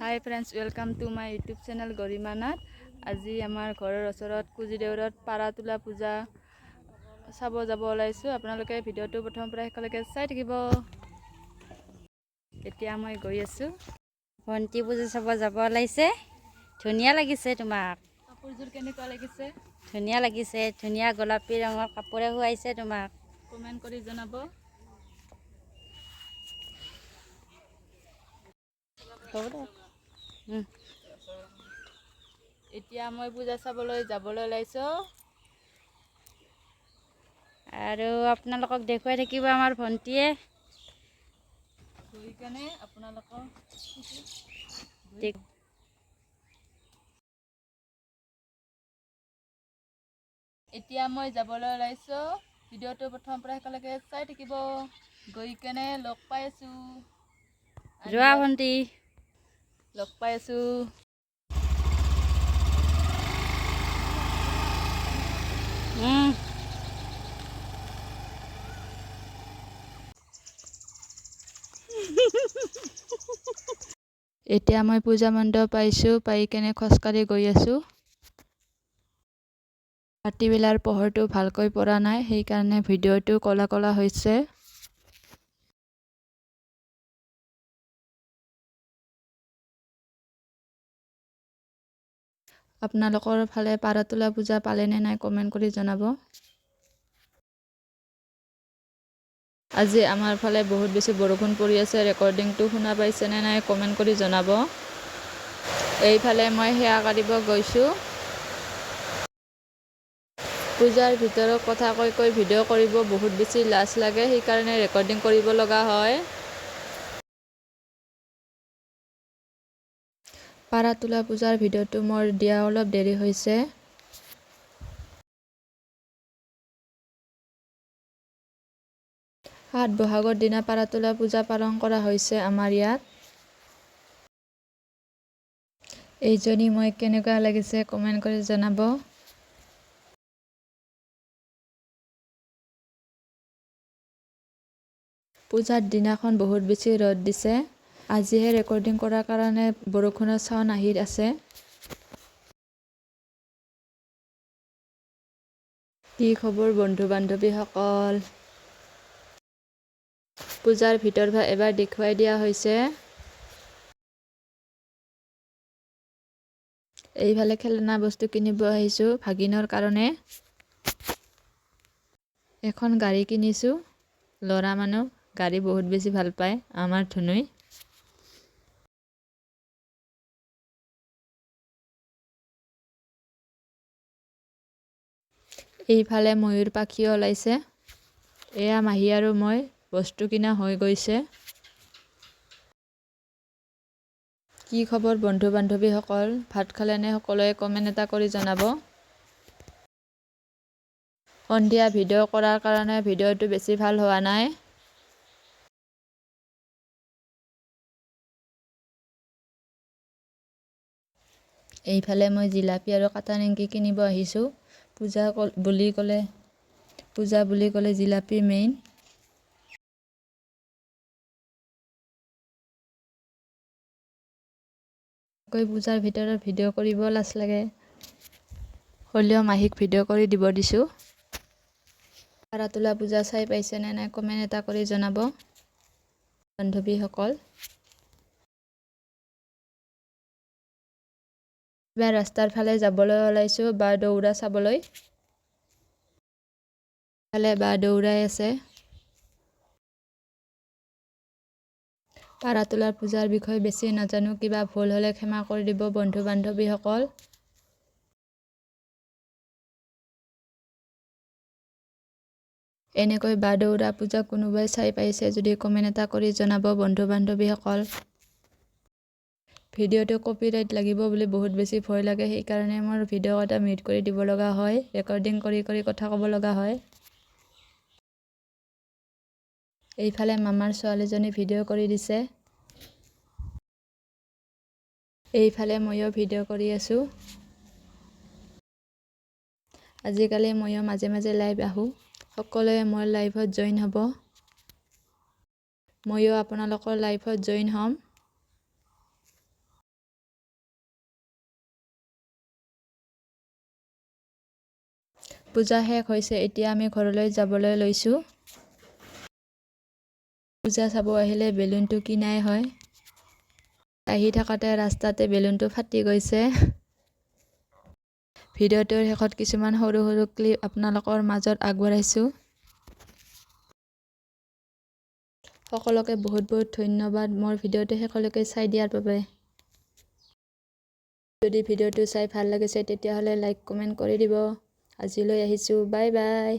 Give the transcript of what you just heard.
Hi friends, welcome to my YouTube channel Gorimanat. আজি আমাৰ ঘৰৰ ওচৰত কুজিদেউৰত পাৰাতোলা পূজা চাব যাব ওলাইছো। আপোনালোকে ভিডিঅ'টো প্ৰথমৰ পৰা শেষলৈকে চাই থাকিব। এতিয়া মই গৈ আছো। ভন্টি পূজা চাব যাব ওলাইছে। ধুনীয়া লাগিছে তোমাক। কাপোৰযোৰ কেনেকুৱা লাগিছে? ধুনীয়া লাগিছে। ধুনীয়া গোলাপী ৰঙৰ কাপোৰে শুৱাইছে তোমাক। কমেন্ট কৰি জনাব। এতিয়া মই পূজা চাবলৈ যাবলৈ ওলাইছো। আৰু আপোনালোকক দেখুৱাই থাকিব আমাৰ ভন্টিয়ে। গৈ কেনে আপোনালোকক এতিয়া মই যাবলৈ ওলাইছো। ভিডিঅ'টো প্ৰথমৰ পৰা শেষলৈকে চাই থাকিব। গৈ কেনে লগ পাই আছো। যোৱা ভন্টি। লগ পাই আছো। এতিয়া মই পূজা মণ্ডপ পাইছো। পাই কেনে খোজকাঢ়ি গৈ আছো। ৰাতিবেলাৰ পোহৰটো ভালকৈ পৰা নাই, সেইকাৰণে ভিডিঅ'টো কলা কলা হৈছে। আপোনালোকৰ ফালে পাৰাতোলা পূজা পালেনে নাই কমেন্ট কৰি জনাব। আজি আমাৰ ফালে বহুত বেছি বৰষুণ পৰি আছে। ৰেকৰ্ডিংটো শুনা পাইছেনে নাই কমেন্ট কৰি জনাব। এইফালে মই সেৱা কৰিব গৈছো। পূজাৰ ভিতৰত কথা কৈ কৈ ভিডিঅ' কৰিব বহুত বেছি লাজ লাগে, সেইকাৰণে ৰেকৰ্ডিং কৰিব লগা হয়। পাৰাতোলা পূজাৰ ভিডিঅ'টো মোৰ দিয়া অলপ দেৰি হৈছে। ৭ বহাগৰ দিনা পাৰাতোলা পূজা পালন কৰা হৈছে আমাৰ ইয়াত। এইজনী মই কেনেকুৱা লাগিছে কমেন্ট কৰি জনাব। পূজাৰ দিনাখন বহুত বেছি ৰ'দ দিছে। আজিহে ৰেকৰ্ডিং কৰাৰ কাৰণে বৰষুণৰ ছাউণ্ড আহি আছে। কি খবৰ বন্ধু বান্ধৱীসকল? পূজাৰ ভিতৰ ভাগ এবাৰ দেখুৱাই দিয়া হৈছে। এইফালে খেলনা বস্তু কিনিব আহিছো ভাগিনৰ কাৰণে। এখন গাড়ী কিনিছো। ল'ৰা মানুহ গাড়ী বহুত বেছি ভাল পায় আমাৰ ধুনুই। এইফালে ময়ূৰ পাখি ওলাইছে। এয়া মাহী আৰু মই বস্তু কিনা হৈ গৈছে। কি খবৰ বন্ধু বান্ধৱীসকল? ভাত খালেনে সকলোৱে কমেন্ট এটা কৰি জনাব। সন্ধিয়া ভিডিঅ' কৰাৰ কাৰণে ভিডিঅ'টো বেছি ভাল হোৱা নাই। এইফালে মই জিলাপি আৰু কাটা নিমকি কিনিব আহিছো। পূজা বুলি ক'লে জিলাপি মেইন। পূজাৰ ভিতৰত ভিডিঅ' কৰিব লাজ লাগে, হ'লেও মাহীক ভিডিঅ' কৰি দিব দিছো। পাৰাতোলা পূজা চাই পাইছেনে নাই কমেন্ট এটা কৰি জনাব বান্ধৱীসকল। এবাৰ ৰাস্তাৰ ফালে যাবলৈ ওলাইছো বা দৌৰা চাবলৈ। ফালে বা দৌৰাই আছে। পাৰাতোলা পূজাৰ বিষয়ে বেছি নাজানো, কিবা ভুল হ'লে ক্ষমা কৰি দিব বন্ধু বান্ধৱীসকল। এনেকৈ বা দৌৰা পূজা কোনোবাই চাই পাইছে যদি কমেন্ট এটা কৰি জনাব বন্ধু বান্ধৱীসকল। ভিডিঅ'টো কপিৰাইট লাগিব বুলি বহুত বেছি ভয় লাগে, সেইকাৰণে মোৰ ভিডিঅ' এটা মিউট কৰি দিব লগা হয়। ৰেকৰ্ডিং কৰি কৰি কথা ক'ব লগা হয়। এইফালে মামাৰ ছোৱালীজনী ভিডিঅ' কৰি দিছে। এইফালে ময়ো ভিডিঅ' কৰি আছো। আজিকালি ময়ো মাজে মাজে লাইভ আহোঁ। সকলোৱে মোৰ লাইভত জইন হ'ব। ময়ো আপোনালোকৰ লাইভত জইন হ'ম। পূজা শেষ হৈছে, এতিয়া আমি ঘৰলৈ যাবলৈ লৈছোঁ। পূজা চাব আহিলে বেলুনটো কিনাই হয়। আহি থাকোঁতে ৰাস্তাতে বেলুনটো ফাটি গৈছে। ভিডিঅ'টোৰ শেষত কিছুমান সৰু সৰু ক্লিপ আপোনালোকৰ মাজত আগবঢ়াইছোঁ। সকলোকে বহুত বহুত ধন্যবাদ মোৰ ভিডিঅ'টো শেষলৈকে চাই দিয়াৰ বাবে। যদি ভিডিঅ'টো চাই ভাল লাগিছে তেতিয়াহ'লে লাইক কমেণ্ট কৰি দিব। আজিলৈ আহিছোঁ, বাই বাই।